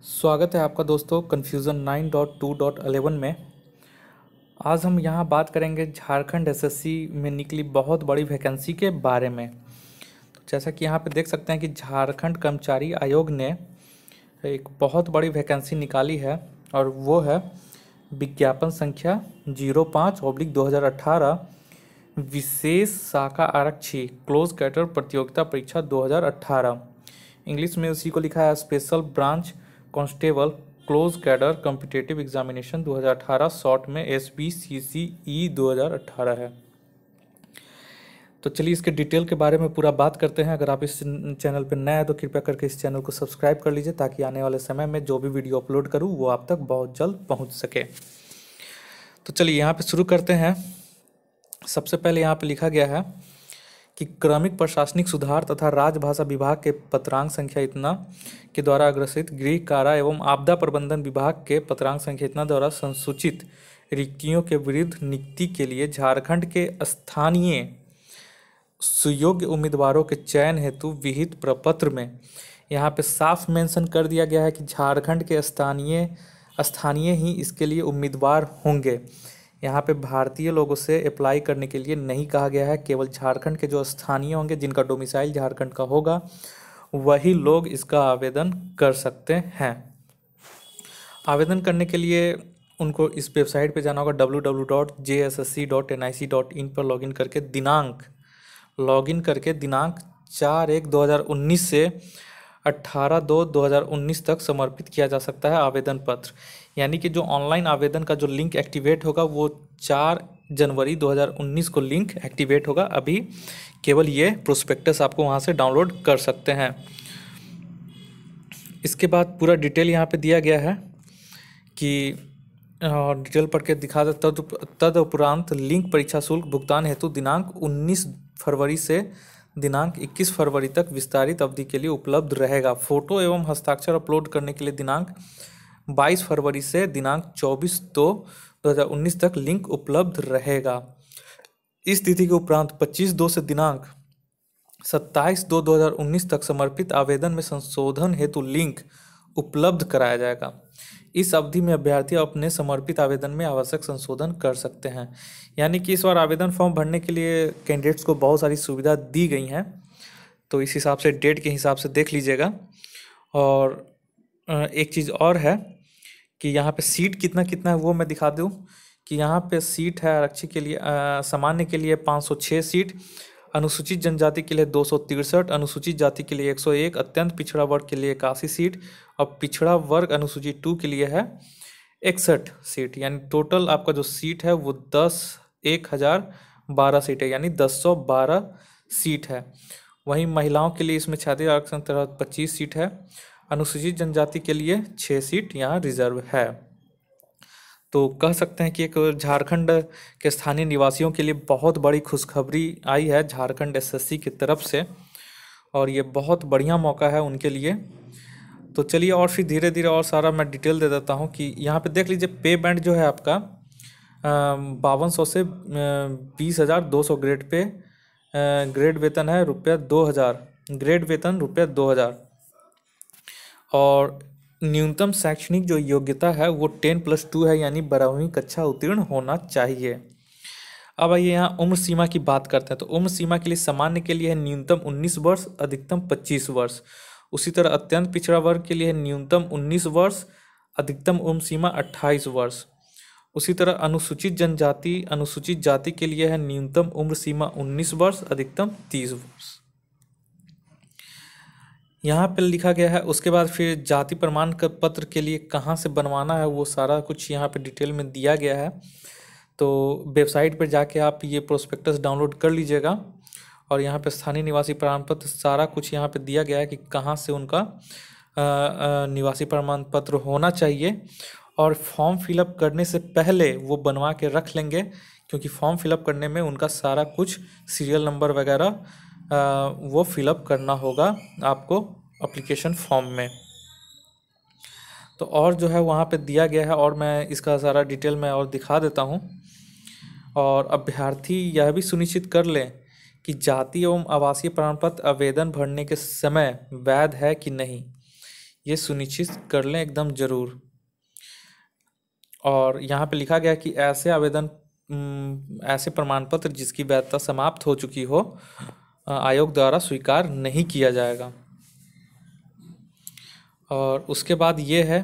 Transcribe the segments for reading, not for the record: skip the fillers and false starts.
स्वागत है आपका दोस्तों कन्फ्यूज़न 9.2.11 में। आज हम यहाँ बात करेंगे झारखंड एसएससी में निकली बहुत बड़ी वैकेंसी के बारे में। तो जैसा कि यहाँ पे देख सकते हैं कि झारखंड कर्मचारी आयोग ने एक बहुत बड़ी वैकेंसी निकाली है और वो है विज्ञापन संख्या 05/2018 विशेष शाखा आरक्षी क्लोज कैडर प्रतियोगिता परीक्षा 2018। इंग्लिश में उसी को लिखा है special branch constable close cadre competitive examination 2018, short में SBCCE 2018 है। तो चलिए इसके डिटेल के बारे में पूरा बात करते हैं। अगर आप इस चैनल पर नए हैं तो कृपया करके इस चैनल को सब्सक्राइब कर लीजिए ताकि आने वाले समय में जो भी वीडियो अपलोड करूँ वो आप तक बहुत जल्द पहुँच सके। तो चलिए यहाँ पे शुरू करते हैं। सबसे पहले यहाँ पे लिखा गया है कि क्रमिक प्रशासनिक सुधार तथा राजभाषा विभाग के पत्रांक संख्या इतना के द्वारा अग्रसित गृह कारा एवं आपदा प्रबंधन विभाग के पत्रांक संख्या इतना द्वारा संसूचित रिक्तियों के विरुद्ध नियुक्ति के लिए झारखंड के स्थानीय सुयोग्य उम्मीदवारों के चयन हेतु विहित प्रपत्र में यहाँ पे साफ मेंशन कर दिया गया है कि झारखंड के स्थानीय ही इसके लिए उम्मीदवार होंगे। यहाँ पे भारतीय लोगों से अप्लाई करने के लिए नहीं कहा गया है, केवल झारखंड के जो स्थानीय होंगे जिनका डोमिसाइल झारखंड का होगा वही लोग इसका आवेदन कर सकते हैं। आवेदन करने के लिए उनको इस वेबसाइट पे जाना होगा www.jssc.nic.in पर लॉगिन करके दिनांक 4/1/2019 से 18/2/2019 तक समर्पित किया जा सकता है आवेदन पत्र। यानी कि जो ऑनलाइन आवेदन का जो लिंक एक्टिवेट होगा वो 4 जनवरी 2019 को लिंक एक्टिवेट होगा। अभी केवल ये प्रोस्पेक्टस आपको वहाँ से डाउनलोड कर सकते हैं। इसके बाद पूरा डिटेल यहाँ पे दिया गया है कि डिटेल पढ़ के दिखा दे। तदुपरांत लिंक परीक्षा शुल्क भुगतान हेतु दिनांक 19 फरवरी से दिनांक 21 फरवरी तक विस्तारित अवधि के लिए उपलब्ध रहेगा। फोटो एवं हस्ताक्षर अपलोड करने के लिए दिनांक 22 फरवरी से दिनांक 24/2/2019 तक लिंक उपलब्ध रहेगा। इस तिथि के उपरांत 25/2 से दिनांक 27/2/2019 तक समर्पित आवेदन में संशोधन हेतु लिंक उपलब्ध कराया जाएगा। इस अवधि में अभ्यर्थी अपने समर्पित आवेदन में आवश्यक संशोधन कर सकते हैं। यानी कि इस बार आवेदन फॉर्म भरने के लिए कैंडिडेट्स को बहुत सारी सुविधा दी गई हैं, तो इस हिसाब से डेट के हिसाब से देख लीजिएगा। और एक चीज़ और है कि यहाँ पे सीट कितना कितना है वो मैं दिखा दूँ कि यहाँ पे सीट है आरक्षी के लिए सामान्य के लिए 506 सीट, अनुसूचित जनजाति के लिए 263, अनुसूचित जाति के लिए 101, अत्यंत पिछड़ा वर्ग के लिए 81 सीट और पिछड़ा वर्ग अनुसूचित 2 के लिए है 61 सीट। यानी टोटल आपका जो सीट है वो 10,1,012 सीट है, यानी 1012 सीट है। वहीं महिलाओं के लिए इसमें छात्र आरक्षण तहत 25 सीट है। अनुसूचित जनजाति के लिए 6 सीट यहाँ रिजर्व है। तो कह सकते हैं कि एक झारखंड के स्थानीय निवासियों के लिए बहुत बड़ी खुशखबरी आई है झारखंड एसएससी की तरफ से, और ये बहुत बढ़िया मौका है उनके लिए। तो चलिए और फिर धीरे धीरे और सारा मैं डिटेल दे देता हूँ कि यहाँ पे देख लीजिए पे बैंड जो है आपका 5200 से 20,200 ग्रेड पे ग्रेड वेतन है ₹2,000, ग्रेड वेतन ₹2,000। और न्यूनतम शैक्षणिक जो योग्यता है वो 10+2 है, यानी 12वीं कक्षा उत्तीर्ण होना चाहिए। अब आइए यहाँ उम्र सीमा की बात करते हैं। तो उम्र सीमा के लिए सामान्य के लिए है न्यूनतम 19 वर्ष, अधिकतम 25 वर्ष। उसी तरह अत्यंत पिछड़ा वर्ग के लिए है न्यूनतम 19 वर्ष, अधिकतम उम्र सीमा 28 वर्ष। उसी तरह अनुसूचित जाति के लिए है न्यूनतम उम्र सीमा 19 वर्ष, अधिकतम 30 वर्ष। यहाँ पे लिखा गया है। उसके बाद फिर जाति प्रमाण पत्र के लिए कहाँ से बनवाना है वो सारा कुछ यहाँ पे डिटेल में दिया गया है। तो वेबसाइट पर जाके आप ये प्रोस्पेक्टस डाउनलोड कर लीजिएगा और यहाँ पे स्थानीय निवासी प्रमाण पत्र सारा कुछ यहाँ पे दिया गया है कि कहाँ से उनका निवासी प्रमाण पत्र होना चाहिए। और फॉर्म फिलअप करने से पहले वो बनवा के रख लेंगे, क्योंकि फॉर्म फिलअप करने में उनका सारा कुछ सीरियल नंबर वगैरह वो फिलअप करना होगा आपको एप्लीकेशन फॉर्म में। तो और जो है वहाँ पे दिया गया है, और मैं इसका सारा डिटेल में और दिखा देता हूँ। और अभ्यर्थी यह भी सुनिश्चित कर लें कि जाति एवं आवासीय प्रमाण पत्र आवेदन भरने के समय वैध है कि नहीं। ये सुनिश्चित कर लें एकदम ज़रूर। और यहाँ पे लिखा गया कि ऐसे आवेदन ऐसे प्रमाण पत्र जिसकी वैधता समाप्त हो चुकी हो आयोग द्वारा स्वीकार नहीं किया जाएगा। और उसके बाद ये है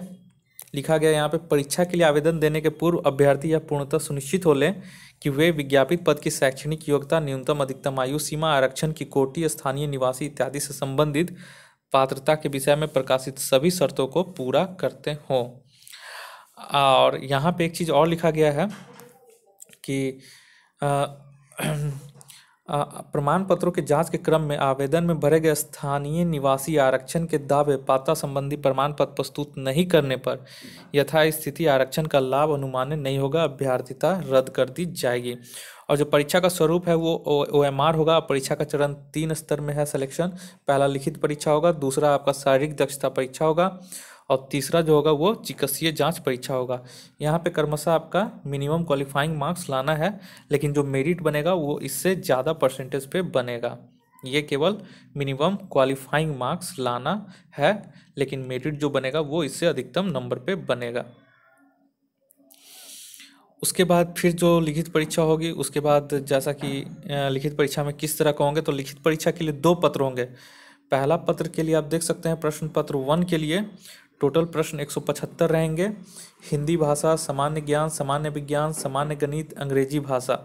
लिखा गया यहाँ पे, परीक्षा के लिए आवेदन देने के पूर्व अभ्यर्थी यह पूर्णतः सुनिश्चित हो लें कि वे विज्ञापित पद की शैक्षणिक योग्यता, न्यूनतम अधिकतम आयु सीमा, आरक्षण की कोटि, स्थानीय निवासी इत्यादि से संबंधित पात्रता के विषय में प्रकाशित सभी शर्तों को पूरा करते हों। और यहाँ पे एक चीज़ और लिखा गया है कि प्रमाण पत्रों के जांच के क्रम में आवेदन में भरे गए स्थानीय निवासी आरक्षण के दावे, पात्रता संबंधी प्रमाण पत्र प्रस्तुत नहीं करने पर यथास्थिति आरक्षण का लाभ अनुमान्य नहीं होगा, अभ्यर्थिता रद्द कर दी जाएगी। और जो परीक्षा का स्वरूप है वो OMR होगा। परीक्षा का चरण 3 स्तर में है सिलेक्शन। पहला लिखित परीक्षा होगा, दूसरा आपका शारीरिक दक्षता परीक्षा होगा और तीसरा जो होगा वो चिकित्सीय जांच परीक्षा होगा। यहाँ पे क्रमशः आपका मिनिमम क्वालिफाइंग मार्क्स लाना है, लेकिन जो मेरिट बनेगा वो इससे ज़्यादा परसेंटेज पे बनेगा। ये केवल मिनिमम क्वालिफाइंग मार्क्स लाना है, लेकिन मेरिट जो बनेगा वो इससे अधिकतम नंबर पे बनेगा। उसके बाद फिर जो लिखित परीक्षा होगी, उसके बाद जैसा कि लिखित परीक्षा में किस तरह का होंगे, तो लिखित परीक्षा के लिए 2 पत्र होंगे। पहला पत्र के लिए आप देख सकते हैं प्रश्न पत्र 1 के लिए टोटल प्रश्न 175 रहेंगे। हिंदी भाषा, सामान्य ज्ञान, सामान्य विज्ञान, सामान्य गणित, अंग्रेजी भाषा,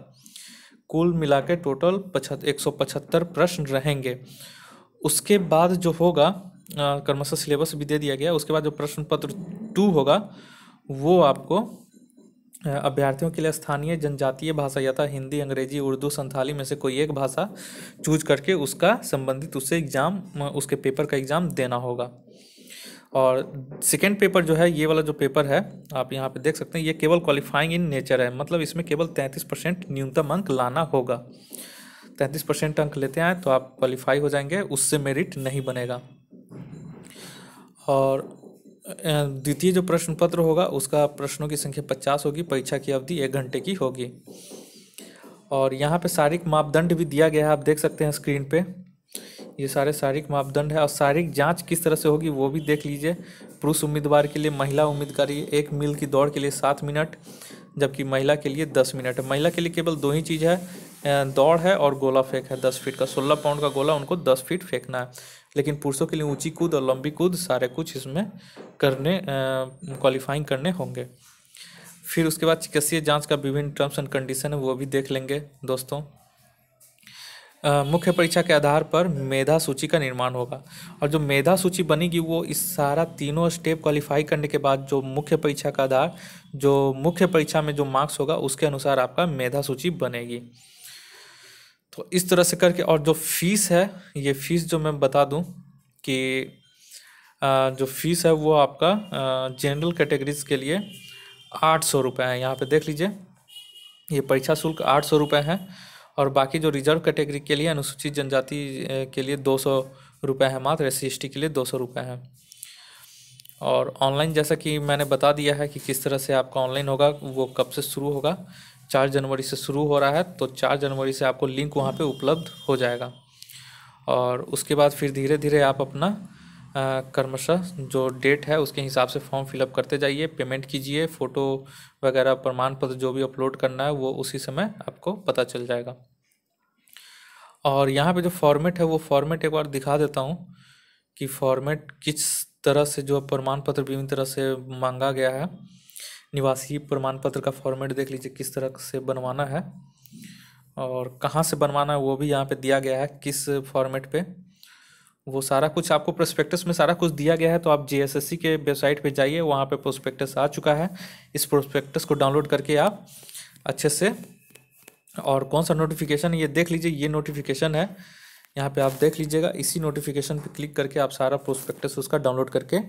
कुल मिला के टोटल 175 प्रश्न रहेंगे। उसके बाद जो होगा क्रमशः सिलेबस भी दे दिया गया। उसके बाद जो प्रश्न पत्र 2 होगा वो आपको अभ्यर्थियों के लिए स्थानीय जनजातीय भाषा यथा हिंदी, अंग्रेजी, उर्दू, संथाली में से कोई एक भाषा चूज करके उसका संबंधित उससे एग्ज़ाम, उसके पेपर का एग्ज़ाम देना होगा। और सेकेंड पेपर जो है, ये वाला जो पेपर है आप यहाँ पे देख सकते हैं, ये केवल क्वालिफाइंग इन नेचर है, मतलब इसमें केवल 33% न्यूनतम अंक लाना होगा। 33% अंक लेते हैं तो आप क्वालिफाई हो जाएंगे, उससे मेरिट नहीं बनेगा। और द्वितीय जो प्रश्न पत्र होगा उसका प्रश्नों की संख्या 50 होगी। परीक्षा की अवधि 1 घंटे की होगी। और यहाँ पे शारीरिक मापदंड भी दिया गया है, आप देख सकते हैं स्क्रीन पे। ये सारे शारीरिक मापदंड है और शारीरिक जांच किस तरह से होगी वो भी देख लीजिए। पुरुष उम्मीदवार के लिए, महिला उम्मीदवार 1 मील की दौड़ के लिए 7 मिनट, जबकि महिला के लिए 10 मिनट है। महिला के लिए केवल 2 ही चीज़ है, दौड़ है और गोला फेंक है। 10 फीट का 16 पाउंड का गोला उनको 10 फीट फेंकना है। लेकिन पुरुषों के लिए ऊंची कूद और लंबी कूद सारे कुछ इसमें करने क्वालिफाइंग करने होंगे। फिर उसके बाद चिकित्सीय जांच का विभिन्न टर्म्स एंड कंडीशन है वो भी देख लेंगे दोस्तों। मुख्य परीक्षा के आधार पर मेधा सूची का निर्माण होगा और जो मेधा सूची बनेगी वो इस सारा तीनों स्टेप क्वालिफाई करने के बाद जो मुख्य परीक्षा का आधार, जो मुख्य परीक्षा में जो मार्क्स होगा उसके अनुसार आपका मेधा सूची बनेगी। तो इस तरह से करके, और जो फीस है, ये फीस जो मैं बता दूं कि जो फीस है वो आपका जनरल कैटेगरीज के लिए 800 रुपये है। यहाँ पे देख लीजिए, ये परीक्षा शुल्क 800 रुपये है। और बाकी जो रिजर्व कैटेगरी के लिए, अनुसूचित जनजाति के लिए 200 रुपये है मात्र, SC/ST के लिए 200 रुपये है। और ऑनलाइन जैसा कि मैंने बता दिया है कि किस तरह से आपका ऑनलाइन होगा, वो कब से शुरू होगा। 4 जनवरी से शुरू हो रहा है, तो 4 जनवरी से आपको लिंक वहाँ पे उपलब्ध हो जाएगा। और उसके बाद फिर धीरे धीरे आप अपना क्रमशः जो डेट है उसके हिसाब से फॉर्म फिलअप करते जाइए, पेमेंट कीजिए, फ़ोटो वगैरह प्रमाण पत्र जो भी अपलोड करना है वो उसी समय आपको पता चल जाएगा। और यहाँ पे जो फॉर्मेट है वो फॉर्मेट एक बार दिखा देता हूँ कि फॉर्मेट किस तरह से जो प्रमाण पत्र विभिन्न तरह से मांगा गया है। निवासी प्रमाण पत्र का फॉर्मेट देख लीजिए किस तरह से बनवाना है और कहाँ से बनवाना है वो भी यहाँ पे दिया गया है, किस फॉर्मेट पे, वो सारा कुछ आपको प्रोस्पेक्टस में सारा कुछ दिया गया है। तो आप JSSC के वेबसाइट पे जाइए, वहाँ पे प्रोस्पेक्टस आ चुका है। इस प्रोस्पेक्टस को डाउनलोड करके आप अच्छे से, और कौन सा नोटिफिकेशन ये देख लीजिए, ये नोटिफिकेशन है, यहाँ पे आप देख लीजिएगा। इसी नोटिफिकेशन पे क्लिक करके आप सारा प्रोस्पेक्टस उसका डाउनलोड करके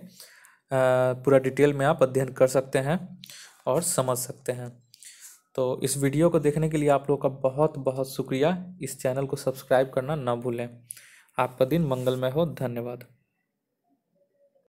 पूरा डिटेल में आप अध्ययन कर सकते हैं और समझ सकते हैं। तो इस वीडियो को देखने के लिए आप लोगों का बहुत बहुत शुक्रिया। इस चैनल को सब्सक्राइब करना ना भूलें। आपका दिन मंगलमय हो। धन्यवाद।